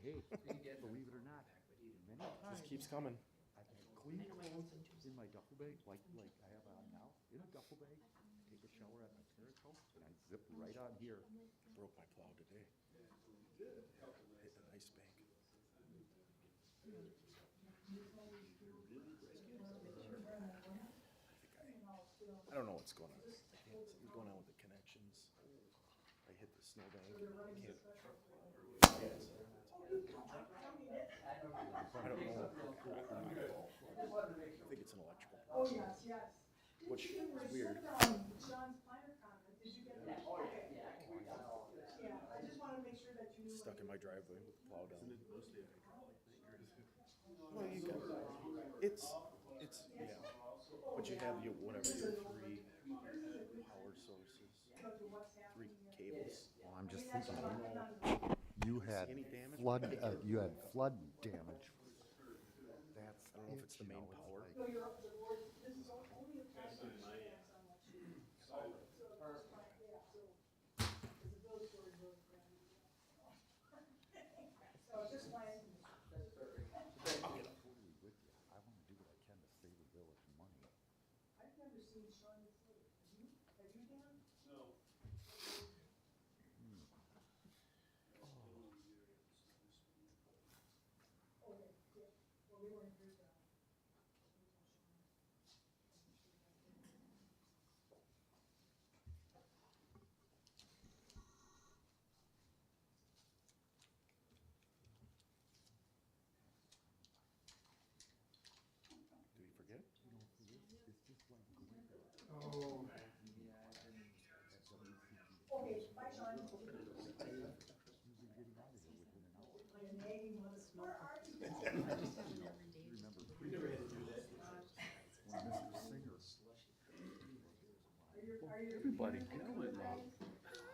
hey, believe it or not, many times Just keeps coming. I have clean clothes in my duffel bag, like I have on now, in a duffel bag. Take a shower at my parents' house, and I zip right on here. Broke my plow today. Hit an ice bank. I don't know what's going on. Something's going on with the connections. I hit the snowbank. I don't know. I think it's an electrical Oh, problem, yes, yes. which is weird. Sean's planner comment, did you get that? Okay. Yeah, I just wanted to make sure that you knew. Stuck in my driveway with the plow down. Well, you got it's yeah, but you have your whatever your three power sources, three cables. Well, I'm just thinking, you had Any damage? flood, you had flood damage. That's I don't know if it's the main power. No, you're up to the board. This is only a private stance on what you. So, just fine, yeah, so, because the village board is really friendly. So just like. Totally with you. I want to do what I can to save the village money. I've never seen Sean this late. Have you? Have you, Dan? Okay, yeah. Well, we weren't here for that. Do we forget? It's just like going there. Okay, bye, Sean. Usually getting out of here within an hour. Like a nagging mother. Where are you? You remember when Mr. Singer, Everybody killing now.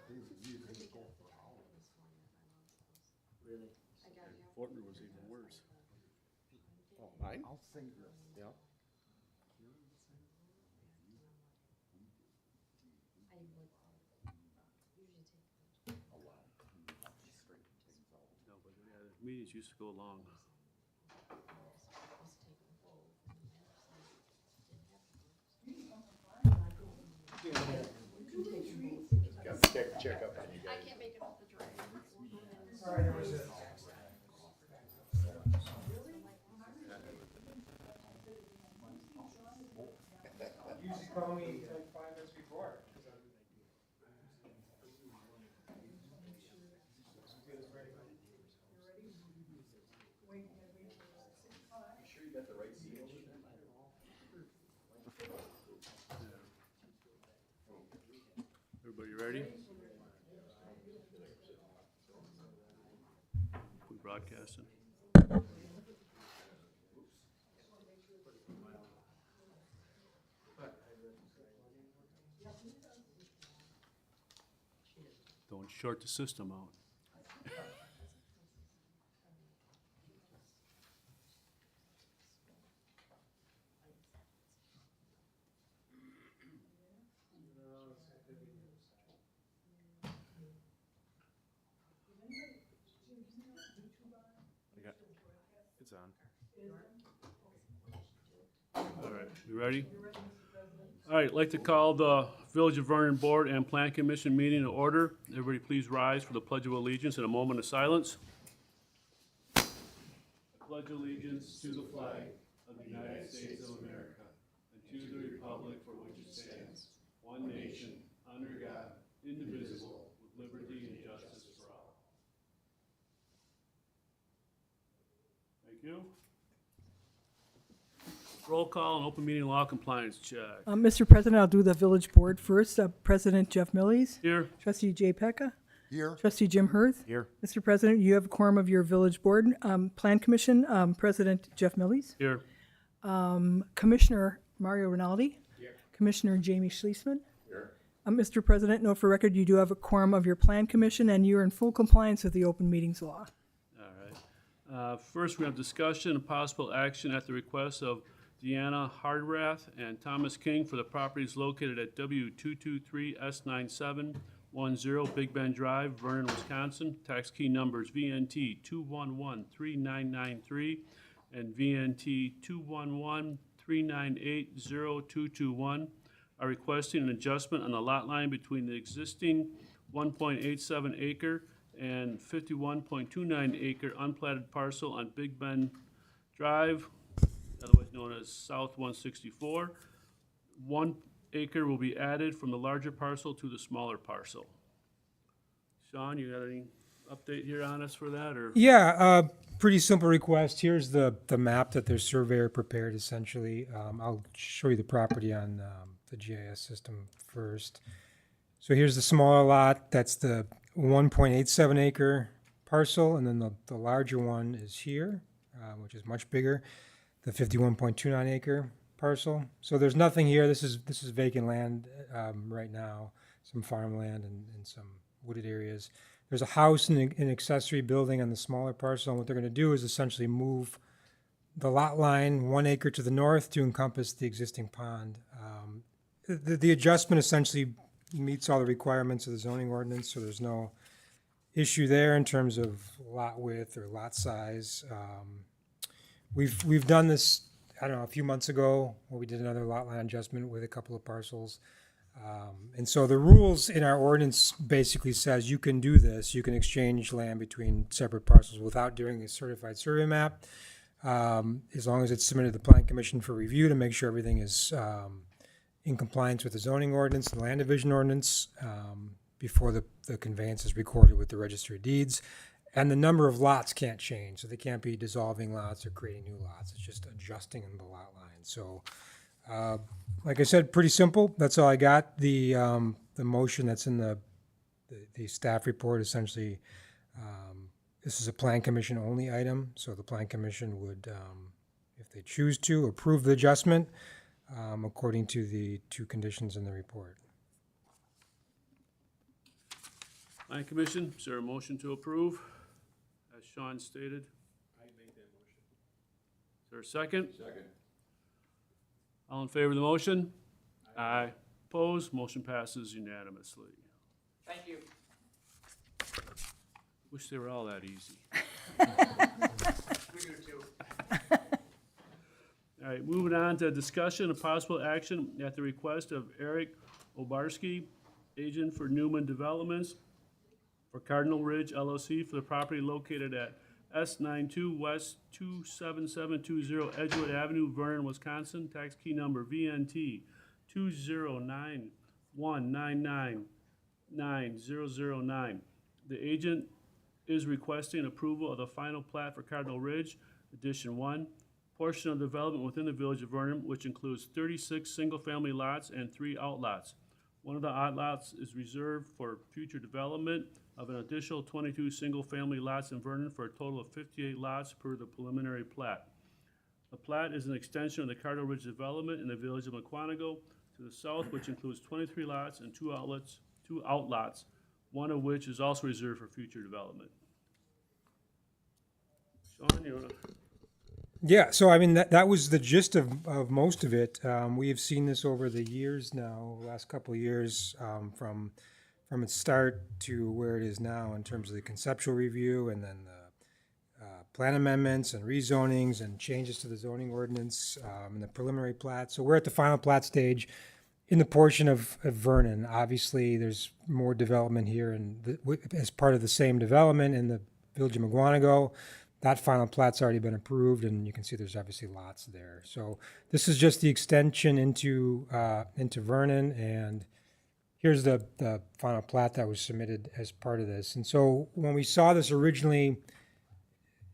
we would go for hours. Fortner was even worse. Oh, mine? I'll say this. Yeah. A lot of cleaning up and straightening things out. No, but yeah, the meetings used to go long. Check up on you I guys. can't make it off the train. Sorry, there was a. Usually call me like 5 minutes before. Sure you got the right seal? Everybody ready? We broadcasting? Don't short the system out. I got, it's on. All right, you ready? All right, I'd like to call the Village of Vernon Board and Plan Commission meeting to order. Everybody please rise for the Pledge of Allegiance in a moment of silence. I pledge allegiance to the flag of the United States of America and to the republic for which it stands, one nation, under God, indivisible, with liberty and justice for all. Thank you. Roll call and open meeting law compliance check. Mr. President, I'll do the village board first. President Jeff Millies, Here. trustee Jay Pecca, Here. trustee Jim Hirth. Here. Mr. President, you have a quorum of your village board. Plan Commission, President Jeff Millies, Here. Commissioner Mario Rinaldi, Commissioner Jamie Schlesman. Mr. President, note for record, you do have a quorum of your Plan Commission, and you're in full compliance with the open meetings law. All right. First, we have discussion and possible action at the request of Deanna Hardrath and Thomas King for the properties located at W223S97, Big Bend Drive, Vernon, Wisconsin. Tax key numbers VNT 2113993 and VNT 21139802221 are requesting an adjustment on the lot line between the existing 1.87 acre and 51.29 acre unplatted parcel on Big Bend Drive, otherwise known as South 164. 1 acre will be added from the larger parcel to the smaller parcel. Sean, you got any update here on us for that, or? Yeah, pretty simple request. Here's the map that their surveyor prepared, essentially. I'll show you the property on the GIS system first. So here's the smaller lot. That's the 1.87 acre parcel, and then the larger one is here, which is much bigger, the 51.29 acre parcel. So there's nothing here. This is vacant land right now, some farmland and some wooded areas. There's a house and an accessory building on the smaller parcel, and what they're going to do is essentially move the lot line 1 acre to the north to encompass the existing pond. The adjustment essentially meets all the requirements of the zoning ordinance, so there's no issue there in terms of lot width or lot size. We've done this, I don't know, a few months ago, where we did another lot line adjustment with a couple of parcels. And so the rules in our ordinance basically says you can do this. You can exchange land between separate parcels without doing a certified survey map, as long as it's submitted to the Plan Commission for review to make sure everything is in compliance with the zoning ordinance and land division ordinance before the conveyance is recorded with the Registry of Deeds. And the number of lots can't change, so they can't be dissolving lots or creating new lots. It's just adjusting the lot line. So, like I said, pretty simple. That's all I got. The motion that's in the staff report, essentially, this is a Plan Commission only item, so the Plan Commission would, if they choose to, approve the adjustment according to the 2 conditions in the report. Plan Commission, is there a motion to approve, as Sean stated? I made that motion. Is there a second? Second. All in favor of the motion? Aye. Opposed? Motion passes unanimously. Thank you. Wish they were all that easy. We do too. All right, moving on to discussion of possible action at the request of Eric Obarski, agent for Newman Developments, for Cardinal Ridge LLC for the property located at S92 West 27720 Edgewood Avenue, Vernon, Wisconsin. Tax key number VNT 20919999009. The agent is requesting approval of the final plat for Cardinal Ridge, Edition 1, portion of development within the Village of Vernon, which includes 36 single-family lots and 3 outlots. One of the outlots is reserved for future development of an additional 22 single-family lots in Vernon for a total of 58 lots per the preliminary plat. The plat is an extension of the Cardinal Ridge development in the Village of Mukwonago to the south, which includes 23 lots and 2 outlots, one of which is also reserved for future development. Sean, you wanna? Yeah, so I mean, that was the gist of most of it. We have seen this over the years now, last couple of years, from its start to where it is now in terms of the conceptual review and then the plan amendments and rezonings and changes to the zoning ordinance and the preliminary plat. So we're at the final plat stage in the portion of Vernon. Obviously, there's more development here and as part of the same development in the Village of Mukwonago. That final plat's already been approved, and you can see there's obviously lots there. So this is just the extension into Vernon, and here's the final plat that was submitted as part of this. And so when we saw this originally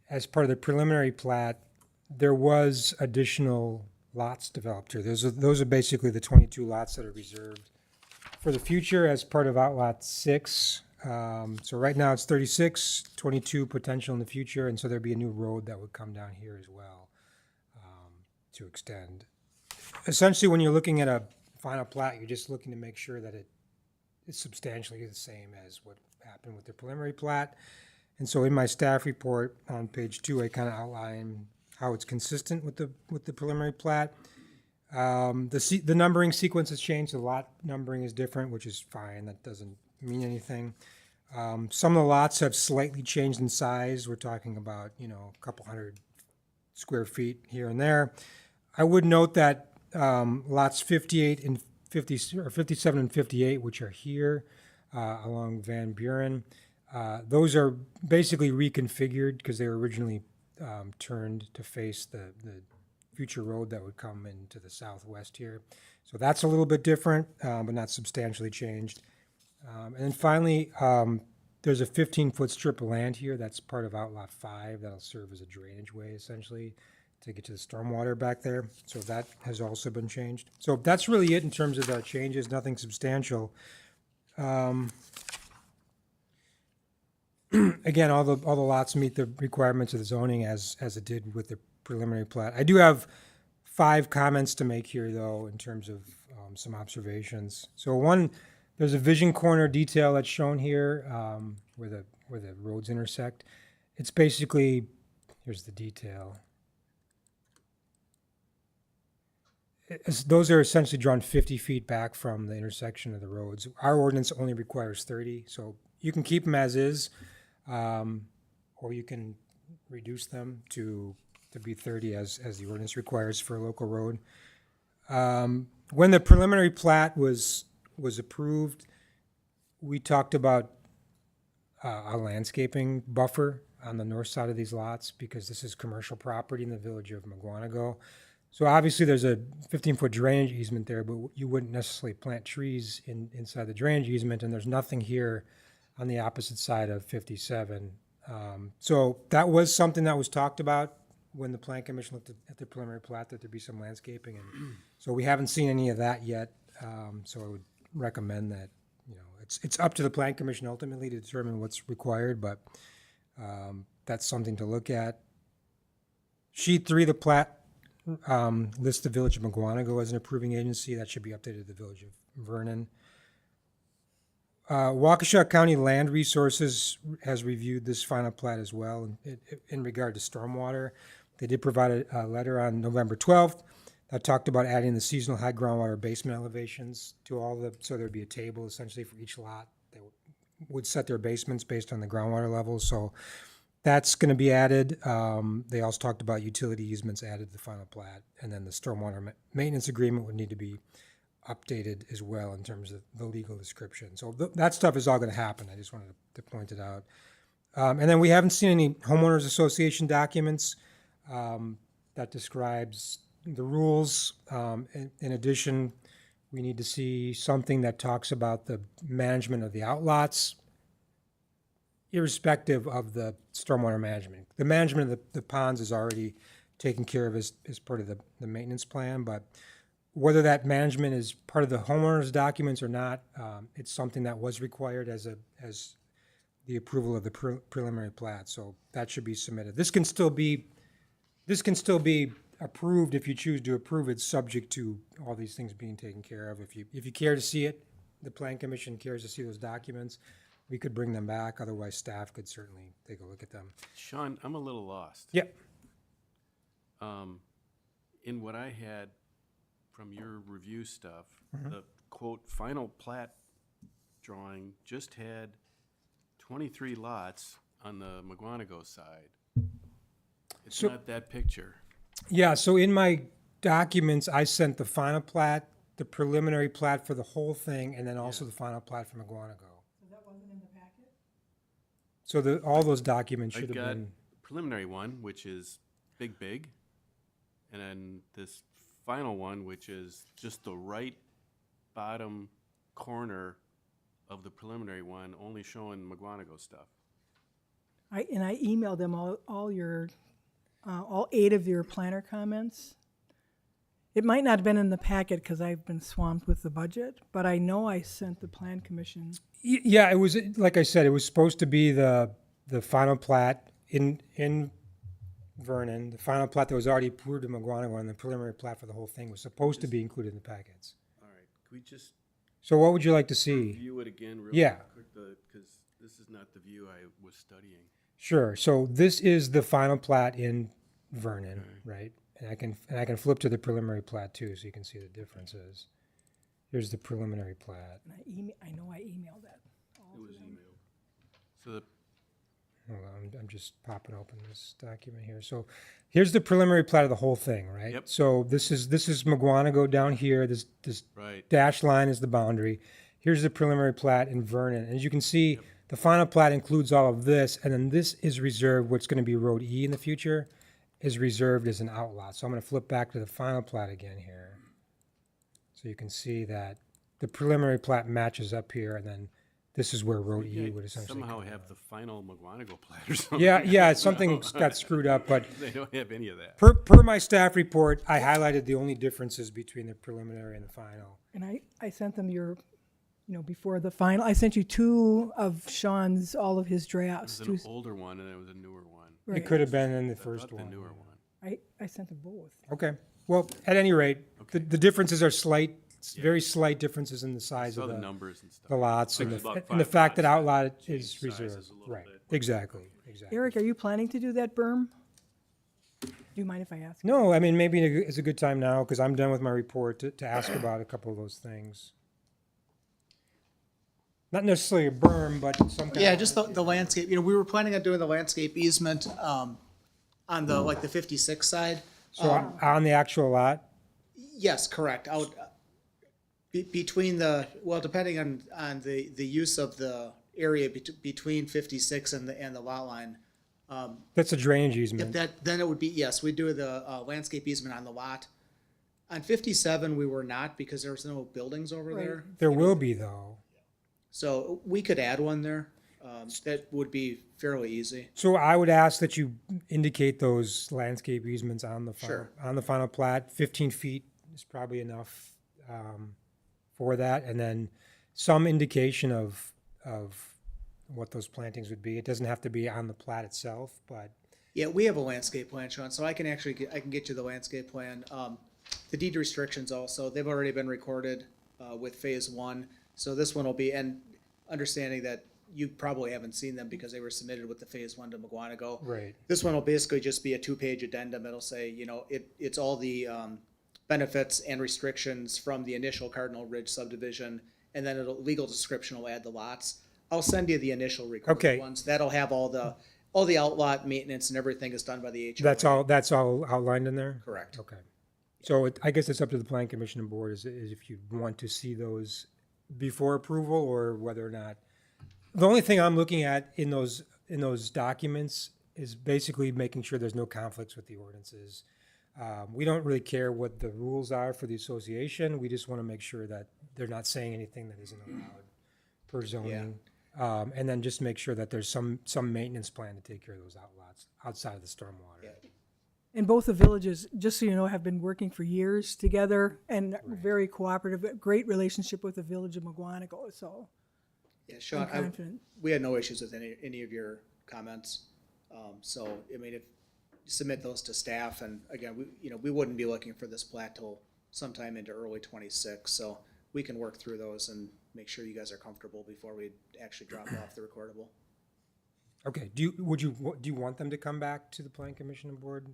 as part of the preliminary plat, there was additional lots developed here. Those are basically the 22 lots that are reserved for the future as part of Outlot 6. So right now it's 36, 22 potential in the future, and so there'd be a new road that would come down here as well to extend. Essentially, when you're looking at a final plat, you're just looking to make sure that it is substantially the same as what happened with the preliminary plat. And so in my staff report on page 2, I kind of outline how it's consistent with the preliminary plat. The numbering sequence has changed. The lot numbering is different, which is fine. That doesn't mean anything. Some of the lots have slightly changed in size. We're talking about, you know, a couple hundred square feet here and there. I would note that lots 58 and 50, or 57 and 58, which are here along Van Buren, those are basically reconfigured because they were originally turned to face the future road that would come into the southwest here. So that's a little bit different, but not substantially changed. And then finally, there's a 15-foot strip of land here that's part of Outlot 5 that'll serve as a drainage way essentially to get to the stormwater back there. So that has also been changed. So that's really it in terms of our changes, nothing substantial. Again, all the lots meet the requirements of the zoning as it did with the preliminary plat. I do have 5 comments to make here though in terms of some observations. So one, there's a vision corner detail that's shown here where the roads intersect. It's basically, here's the detail. Those are essentially drawn 50 feet back from the intersection of the roads. Our ordinance only requires 30, so you can keep them as is, or you can reduce them to be 30 as the ordinance requires for a local road. When the preliminary plat was approved, we talked about a landscaping buffer on the north side of these lots because this is commercial property in the village of Mugwanago. So obviously there's a 15-foot drainage easement there, but you wouldn't necessarily plant trees inside the drainage easement, and there's nothing here on the opposite side of 57. So that was something that was talked about when the Plan Commission looked at the preliminary plat, that there'd be some landscaping. And so we haven't seen any of that yet. So I would recommend that, you know, it's up to the Plan Commission ultimately to determine what's required, but that's something to look at. Sheet 3, the plat lists the village of Mugwanago as an approving agency. That should be updated to the village of Vernon. Waukesha County Land Resources has reviewed this final plat as well in regard to stormwater. They did provide a letter on November 12th that talked about adding the seasonal high groundwater basement elevations to all the, so there'd be a table essentially for each lot that would set their basements based on the groundwater levels. So that's going to be added. They also talked about utility easements added to the final plat, and then the stormwater maintenance agreement would need to be updated as well in terms of the legal description. So that stuff is all going to happen. I just wanted to point it out. And then we haven't seen any homeowners association documents that describes the rules. In addition, we need to see something that talks about the management of the outlots, irrespective of the stormwater management. The management of the ponds is already taken care of as part of the maintenance plan, but whether that management is part of the homeowner's documents or not, it's something that was required as the approval of the preliminary plat. So that should be submitted. This can still be approved if you choose to approve it, subject to all these things being taken care of. If you care to see it, the Plan Commission cares to see those documents, we could bring them back. Otherwise, staff could certainly take a look at them. Sean, I'm a little lost. Yep. In what I had from your review stuff, the quote, final plat drawing just had 23 lots on the Mugwanago side. It's So- not that picture. Yeah, so in my documents, I sent the final plat, the preliminary plat for the whole thing, and then also the final plat for Mugwanago. So that wasn't in the packet? So all those documents I should have got been, preliminary one, which is big, and then this final one, which is just the right bottom corner of the preliminary one, only showing Mugwanago stuff. I emailed them all 8 of your planner comments. It might not have been in the packet because I've been swamped with the budget, but I know I sent the Plan Commission. yeah, it was, like I said, it was supposed to be the final plat in Vernon, the final plat that was already approved in Mugwanago, and the preliminary plat for the whole thing was supposed to be included in the packets. All right, can we just So what would you like to see? review it again real Yeah. quick? Because this is not the view I was studying. Sure. So this is the final plat in Vernon, right? And I can flip to the preliminary plat too, so you can see the differences. Here's the preliminary plat. And I know I emailed that It was emailed. So the Hold on, I'm just popping open this document here. So here's the preliminary plat of the whole thing, right? Yep. So this is McGuanago down here. This right. dashed line is the boundary. Here's the preliminary plat in Vernon. As you can see, the final plat includes all of this, and then this is reserved, what's gonna be Road E in the future, is reserved as an outlot. So I'm gonna flip back to the final plat again here. So you can see that the preliminary plat matches up here, and then this is where Road E would essentially Somehow come have out. the final McGuanago plat or something. Yeah, something got screwed up, but They don't have any of that. per my staff report, I highlighted the only differences between the preliminary and the final. And I sent them before the final, I sent you two of Sean's, all of his drafts. It was two- an older one and it was a newer one. right. It could have been in the I first thought the one. newer one. I sent them both. Okay, well, at any rate, the differences are slight, Yeah. very slight differences in the I size saw of the the numbers and stuff. lots and Like about and the 5 fact that lots, outlot change is sizes reserved. a little Right, bit. exactly. Eric, are you planning to do that berm? Do you mind if I ask? No, I mean, maybe it's a good time now, because I'm done with my report, to ask about a couple of those things. Not necessarily a berm, but some kind Yeah, of. just the landscape, we were planning on doing the landscape easement, on the, like, the 56 side. So on the actual lot? Yes, correct, out, between well, depending on the use of the area between 56 and the lot line. That's a drainage If easement. then it would be, yes, we do the, landscape easement on the lot. On 57, we were not, because there was no buildings over Right. there. There will be, though. So we could add one there, that would be fairly easy. So I would ask that you indicate those landscape easements on the final, Sure. on the final plat. 15 feet is probably enough for that, and then some indication of what those plantings would be. It doesn't have to be on the plat itself, but Yeah, we have a landscape plan, Sean, so I can actually I can get you the landscape plan. The deed restrictions also, they've already been recorded with phase one. So this one will be, and understanding that you probably haven't seen them because they were submitted with the phase one to McGuanago. right. This one will basically just be a 2-page addendum. It'll say, it's all the benefits and restrictions from the initial Cardinal Ridge subdivision, and then legal description will add the lots. I'll send you the initial Okay. recorded ones. That'll have all the outlot maintenance and everything is done by the HOA. That's all outlined in there? Correct. Okay. So I guess it's up to the plan commission and board is if you want to see those before approval or whether or not. The only thing I'm looking at in those documents is basically making sure there's no conflicts with the ordinances. We don't really care what the rules are for the association. We just want to make sure that they're not saying anything that isn't allowed per zoning. And then just make sure that there's some maintenance plan to take care of those outlots outside of the stormwater. And both the villages, just so you know, have been working for years together and very cooperative, great relationship with the village of McGuanago, so Yeah, Sean, I'm confident. we had no issues with any of your comments. So, I mean, if you submit those to staff, and again, we wouldn't be looking for this plat till sometime into early 26, so we can work through those and make sure you guys are comfortable before we actually drop off the recordable. Okay, do you want them to come back to the plan commission and board?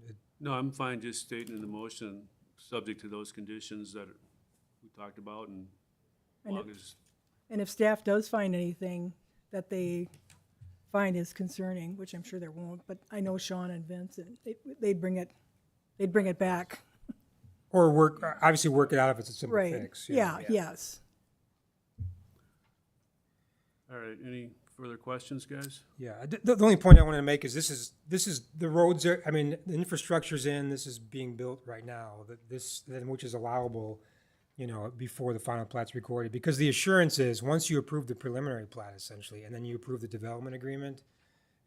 No, I'm fine just stating in the motion, subject to those conditions that we talked about, and as And long as, And if staff does find anything that they find is concerning, which I'm sure there won't, but I know Sean and Vince, and they'd bring it back. Or obviously work it out if it's a simple Right, fix. yes. all right, any further questions, guys? Yeah, the only point I wanted to make is this is, the roads are, I mean, the infrastructure's in, this is being built right now, which is allowable, before the final plat's recorded, because the assurance is, once you approve the preliminary plat essentially, and then you approve the development agreement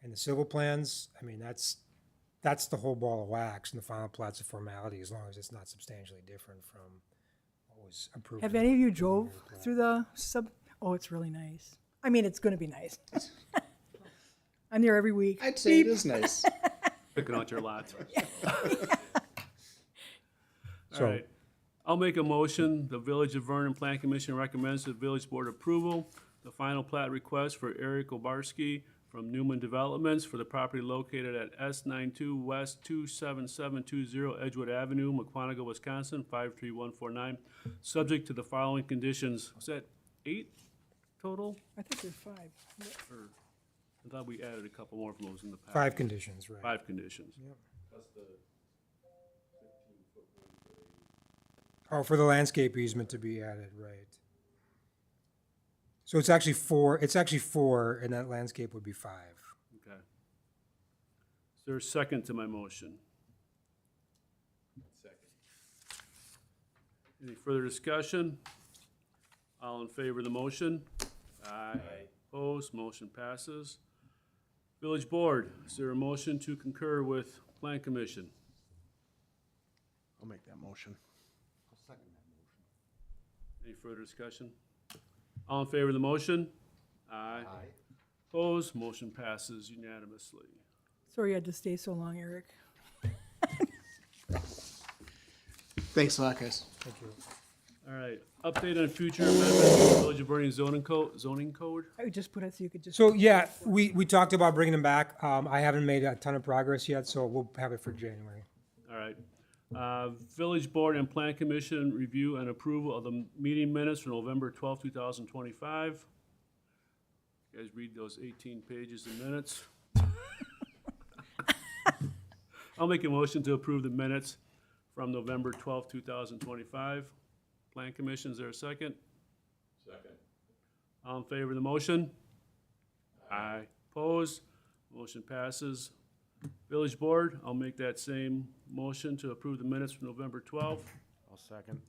and the civil plans, I mean, that's the whole ball of wax, and the final plat's a formality, as long as it's not substantially different from what was approved. Have in the any of you drove preliminary plat. through the oh, it's really nice. I mean, it's gonna be nice. I'm there every week. I'd say it Beep. is nice. Picking out your lots. All So- right. I'll make a motion. The Village of Vernon Plan Commission recommends the village board approval. The final plat request for Eric Obarski from Newman Developments for the property located at S92 West 27720 Edgewood Avenue, McQuanago, Wisconsin, 53149, subject to the following conditions. Was that 8? total? I think there's 5. Or, I thought we added a couple more from those in the past. 5 conditions, right? 5 conditions. Oh, for the landscape easement to be added, right. So it's actually 4, and that landscape would be 5. Okay. Is there a second to my motion? Second. Any further discussion? All in favor of the motion? Aye. Opposed, motion passes. Village Board, is there a motion to concur with Plan Commission? I'll make that motion. I'll second that motion. Any further discussion? All in favor of the motion? Aye. Aye. Opposed, motion passes unanimously. Sorry you had to stay so long, Eric. Thanks a lot, guys. Thank you. All right, update on future amendments to the Village of Vernon zoning code? I would just put it so you could just. So, yeah, we talked about bringing them back. I haven't made a ton of progress yet, so we'll have it for January. All right. Village Board and Plan Commission review and approval of the meeting minutes for November 12th, 2025. You guys read those 18 pages of minutes. I'll make a motion to approve the minutes from November 12th, 2025. Plan Commission, is there a second? Second. All in favor of the motion? Aye. Opposed? Motion passes. Village Board, I'll make that same motion to approve the minutes from November 12th. I'll second.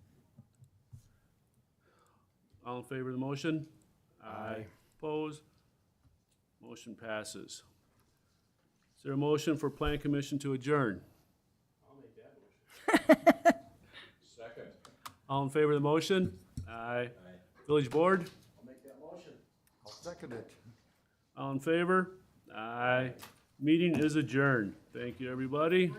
All in favor of the motion? Aye. Opposed? Motion passes. Is there a motion for Plan Commission to adjourn? I'll make that motion. Second. All in favor of the motion? Aye. Village Board? I'll make that motion. I'll second it. All in favor? Aye. Meeting is adjourned. Thank you, everybody.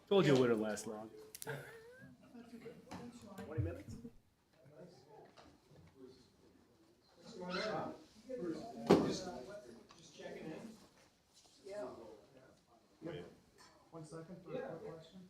Told you it wouldn't last long. 20 minutes? Just checking in. Yeah. 1 second for a quick question.